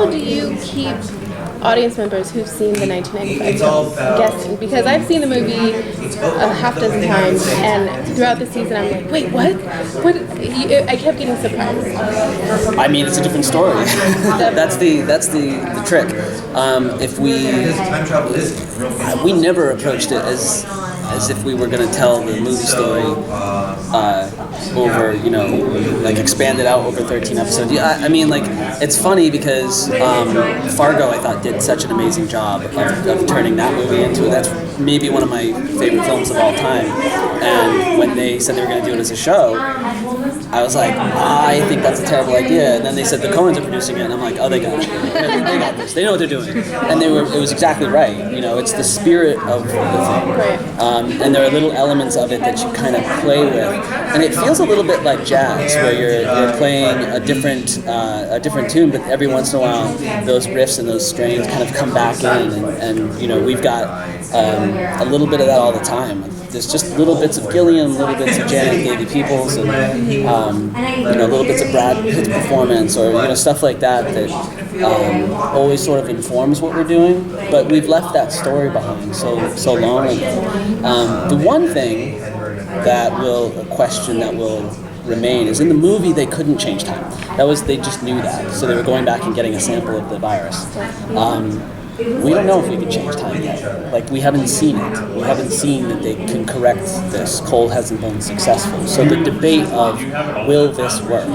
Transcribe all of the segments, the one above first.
how do you keep audience members who've seen the 1995 film guessing? Because I've seen the movie a half dozen times, and throughout the season I'm like, wait, what? I kept getting surprised. I mean, it's a different story. That's the trick. If we never approached it as if we were going to tell the movie story over, like expand it out over 13 episodes. Yeah, I mean, like, it's funny because Fargo, I thought, did such an amazing job of turning that movie into it. That's maybe one of my favorite films of all time. And when they said they were going to do it as a show, I was like, I think that's a terrible idea. And then they said the Coens are producing it, and I'm like, oh, they got it. They got this. They know what they're doing. And it was exactly right. It's the spirit of the thing. And there are little elements of it that you kind of play with. And it feels a little bit like jazz, where you're playing a different tune, but every once in a while, those riffs and those strains kind of come back in. And we've got a little bit of that all the time. There's just little bits of Gilliam, little bits of Janet Davy Peoples, and little bits of Brad Pitt's performance, or stuff like that always sort of informs what we're doing. But we've left that story behind so long ago. The one thing a question that will remain is in the movie they couldn't change time. They just knew that, so they were going back and getting a sample of the virus. We don't know if we can change time yet. Like, we haven't seen it. We haven't seen that they can correct this. Cole hasn't been successful. So the debate of will this work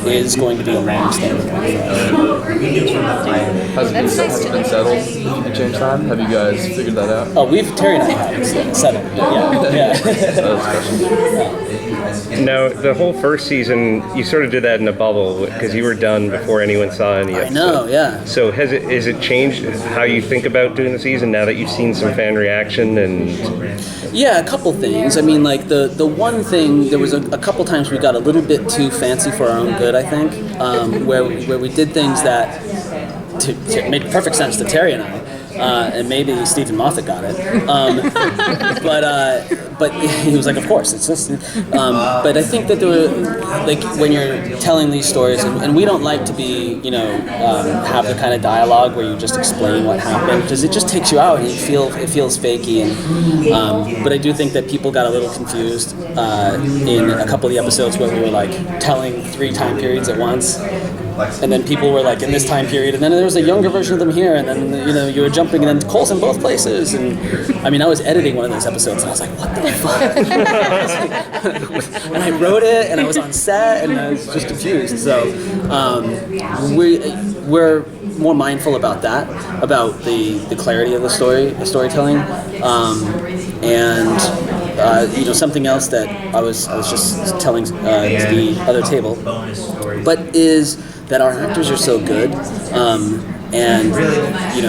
is going to be a long-standing one for us. Has it been settled if you can change time? Have you guys figured that out? Oh, Terry and I have settled. Yeah. Now, the whole first season, you sort of did that in a bubble because you were done before anyone saw any episode. I know, yeah. So is it changed how you think about doing the season now that you've seen some fan reaction? And yeah, a couple things. I mean, like the one thing, there was a couple times we got a little bit too fancy for our own good, I think, where we did things that made perfect sense to Terry and I. And maybe Stephen Moffat got it, but he was like, "Of course, it's just." But I think that there were, like, when you're telling these stories, and we don't like to be, have the kind of dialogue where you just explain what happened, because it just takes you out and it feels fakey. And but I do think that people got a little confused in a couple of the episodes where we were like telling 3 time periods at once. And then people were like in this time period, and then there was a younger version of them here, and then you were jumping, and then Cole's in both places. And I mean, I was editing one of those episodes, and I was like, what the fuck? And I wrote it, and I was on set, and I was just confused. So we're more mindful about that, about the clarity of the storytelling, and something else that I was just telling to the other table, but is that our actors are so good, and you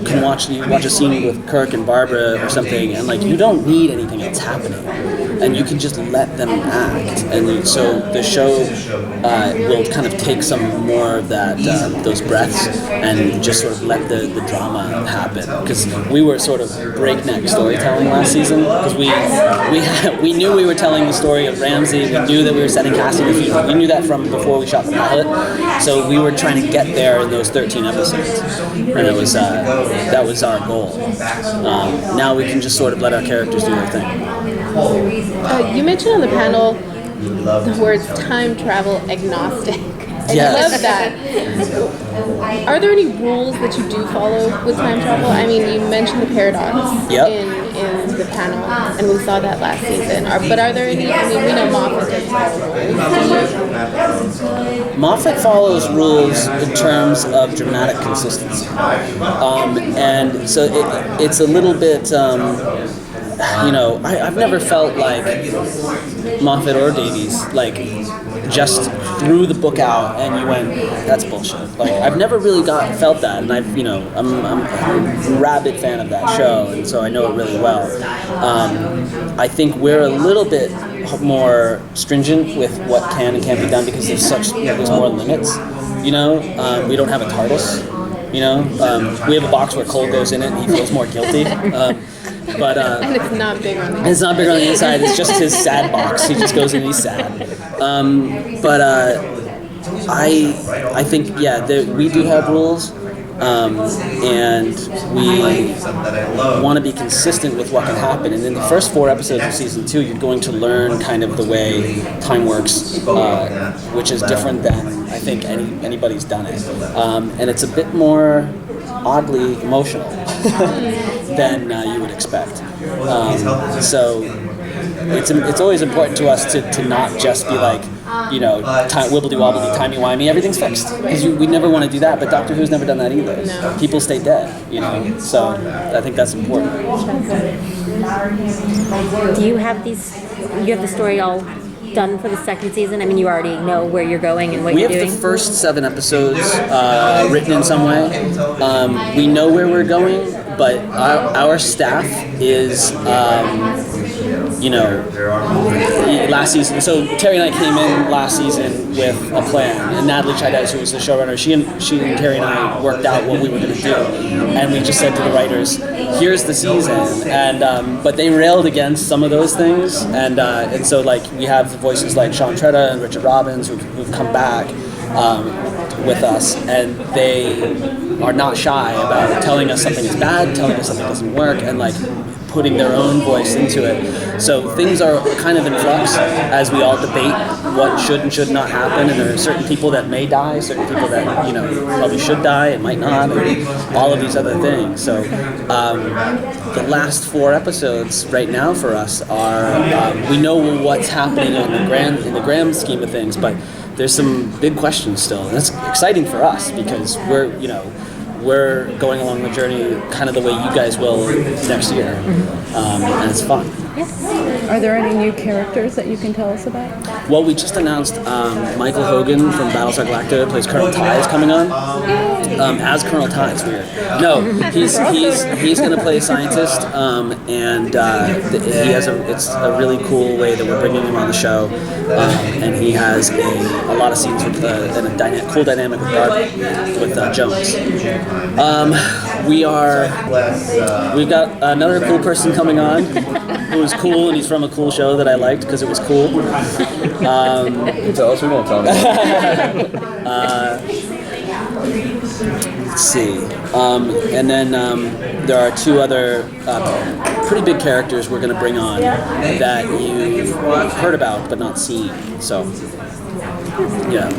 can watch a scene with Kirk and Barbara or something, and like you don't need anything else happening, and you can just let them act, and so the show will kind of take some more of that those breaths and just sort of let the drama happen, because we were sort of breakneck storytelling last season, because we knew we were telling the story of Ramsey. We knew that we were setting casting issues. We knew that from before we shot the pilot, so we were trying to get there in those 13 episodes, and it was that was our goal. Now we can just sort of let our characters do their thing. You mentioned on the panel the words time travel agnostic. Yes. I love that. Are there any rules that you do follow with time travel? I mean, you mentioned the paradox in the panel, and we saw that last season. But are there any? I mean, we know Moffat doesn't follow rules. Moffat follows rules in terms of dramatic consistency, and so it's a little bit. I've never felt like Moffat or Davies just threw the book out and you went, that's bullshit. Like, I've never really felt that, and I'm a rabid fan of that show, and so I know it really well. I think we're a little bit more stringent with what can and can't be done because there's more limits. We don't have a TARDIS. We have a box where Cole goes in it and he feels more guilty. But and it's not big on the inside. It's not big on the inside. It's just his sad box. He just goes in and he's sad. I think we do have rules. And we want to be consistent with what can happen. And in the first 4 episodes of season 2, you're going to learn kind of the way time works, which is different than I think anybody's done it. And it's a bit more oddly emotional than you would expect. So it's always important to us to not just be like, wibbly-wobbly, timey-wimey, everything's fixed. Because we never want to do that, but Doctor Who's never done that either. No. People stay dead, so I think that's important. Do you have the story all done for the second season? I mean, you already know where you're going and what you're doing? We have the first 7 episodes written in some way. We know where we're going, but our staff is... last season. So Terry and I came in last season with a plan, and Natalie Chaidez, who was the showrunner, she and Terry and I worked out what we were going to do, and we just said to the writers, "Here's the season," and but they railed against some of those things, and so like we have voices like Sean Tretta and Richard Robbins who've come back with us, and they are not shy about telling us something is bad, telling us something doesn't work, and like putting their own voice into it. So things are kind of in flux as we all debate what should and should not happen, and there are certain people that may die, certain people that probably should die and might not, and all of these other things. So the last 4 episodes right now for us are we know what's happening in the grand scheme of things, but there's some big questions still, and it's exciting for us because we're going along the journey kind of the way you guys will next year, and it's fun. Are there any new characters that you can tell us about? Well, we just announced Michael Hogan from Battlestar Galactica, who plays Colonel Ty, is coming on as Colonel Ty. It's weird. No, he's going to play a scientist, and he has it's a really cool way that we're bringing him on the show, and he has a lot of scenes with and a cool dynamic with Jones. We've got another cool person coming on who is cool, and he's from a cool show that I liked because it was cool. You can tell us, we won't tell them. Let's see. And then there are 2 other pretty big characters we're going to bring on that you've heard about but not seen. So, yeah.